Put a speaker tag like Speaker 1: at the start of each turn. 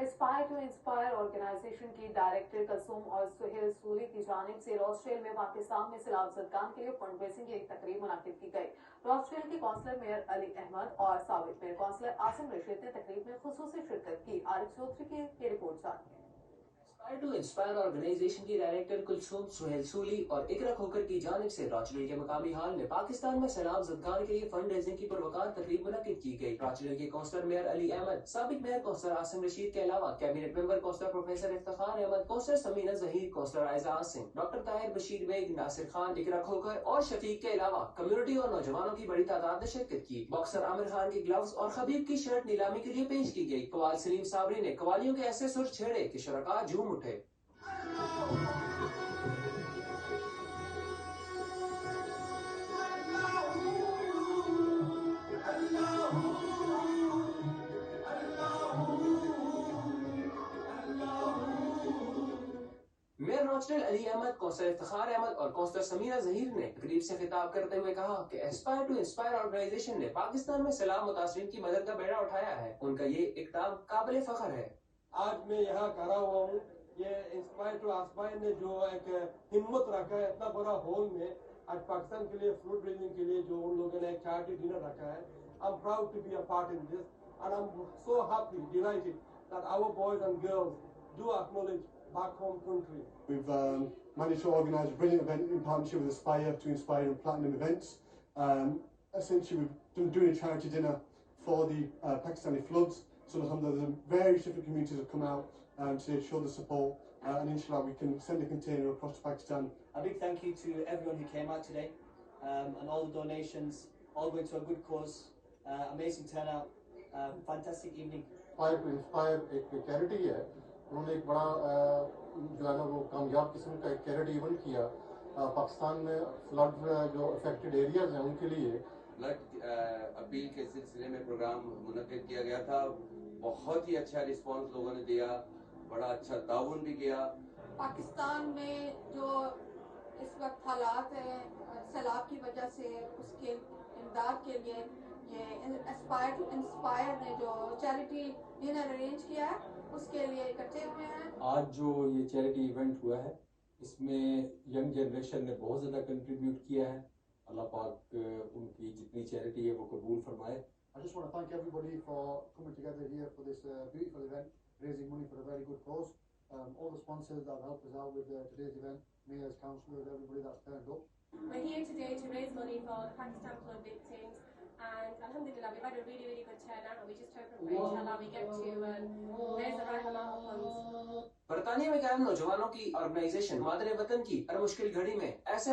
Speaker 1: Aspire to inspire organisation की director कसूम और सुहेल सूरी की जानिब से रॉस्ट्रेल में पाकिस्तान में सैलाब ज़दगान के लिए फंड रेजिंग की एक तकरीब मुनक्किद की गई। रॉस्ट्रेल के कौंसलर मेयर अली अहमद और साबिक मेयर कौंसलर आसिम रशीद ने तकरीब में खुसूसी शिरकत की। आरिफ चौधरी की ये रिपोर्ट जानिए।
Speaker 2: एस्पायर टू इंस्पायर ऑर्गेनाइजेशन की डायरेक्टर कुलसूम सुहेल सूली और इकरा खोकर की जानिब से रॉचरेल के मकामी हाल में पाकिस्तान में सैलाब ज़दगान के लिए फंड रेजिंग की पुरवकार तकरीब मुनक्किद की गई। रॉचरेल के कौंसलर मेयर अली अहमद, साबिक मेयर कौंसलर आसिम रशीद के अलावा cabinet member councillor professor Iftikhar Ahmed, councillor Sameena Zaheer, councillor Aiza Asim, doctor Tahir Bashir Baig, Nasir Khan, Iqra Khokhar और शफीक के अलावा कम्युनिटी और नौजवानों की बड़ी तादाद ने शिरकत की। बॉक्सर आमिर खान की ग्लव्स और खबीब की शर्ट नीलामी के लिए पेश की गई। कवाल सलीम साबरी ने कवालियों के ऐसे सुर छेड़े कि शुरका झूम उठे। मेयर रॉचरेल अली अहमद, कौंसलर इफ्तिखार अहमद और कौंसलर समीना जहीर ने तकरीब से खिताब करते हुए कहा कि एस्पायर टू इंस्पायर ऑर्गेनाइजेशन ने पाकिस्तान में सैलाब मुतासरीन की मदद का बेड़ा उठाया है। उनका ये इक़दाम काबिल फख्र है।
Speaker 3: आज मैं यहाँ खड़ा हुआ हूँ, ये इंस्पायर टू एस्पायर ने जो एक हिम्मत रखा है इतना बड़ा हॉल में आज पाकिस्तान के लिए फूड रेजिंग के लिए जो उन लोगों ने एक चैरिटी डिनर रखा है। I'm proud to be a part in this and I'm so happy, delighted that our boys and girls do acknowledge back home country.
Speaker 4: We've managed to organise a brilliant event in partnership with Aspire to Inspire and Platinum Events. Essentially, we've been doing a charity dinner for the Pakistani floods. So alhamdulillah, various different communities have come out to show the support, and inshallah we can send a container across to Pakistan.
Speaker 5: A big thank you to everyone who came out today, and all the donations all went to a good cause. Amazing turnout, fantastic evening.
Speaker 6: Aspire to Inspire एक charity है, उन्होंने एक बड़ा जो है ना वो कामयाब किस्म का एक चैरिटी इवेंट किया पाकिस्तान में फ्लड जो अफेक्टेड एरियाज हैं उनके लिए।
Speaker 7: फ्लड अपील के सिलसिले में प्रोग्राम मुनक्किद किया गया था। बहुत ही अच्छा रिस्पांस लोगों ने दिया, बड़ा अच्छा ताउन भी किया।
Speaker 8: पाकिस्तान में जो इस वक्त हालात हैं सैलाब की वजह से, उसके इमदाद के लिए ये एस्पायर टू इंस्पायर ने जो चैरिटी डिनर अरेंज किया है उसके लिए इकट्ठे हुए हैं।
Speaker 9: आज जो ये चैरिटी इवेंट हुआ है इसमें यंग जनरेशन ने बहुत ज़्यादा कंट्रीब्यूट किया है। अल्लाह पाक उनकी जितनी चैरिटी है वो कबूल फरमाए।
Speaker 6: I just want to thank everybody for coming together here for this beautiful event, raising money for a very good cause. All the sponsors that have helped us out with today's event, mayors, councillors, everybody that's turned up.
Speaker 10: We're here today to raise money for the Pakistan flood victims, and alhamdulillah we've had a really good turnout, and we just hope and pray inshallah we get to raise the right amount of funds.
Speaker 2: बरतानिया में कायम नौजवानों की organisation मादरे वतन की हर मुश्किल घड़ी में ऐसे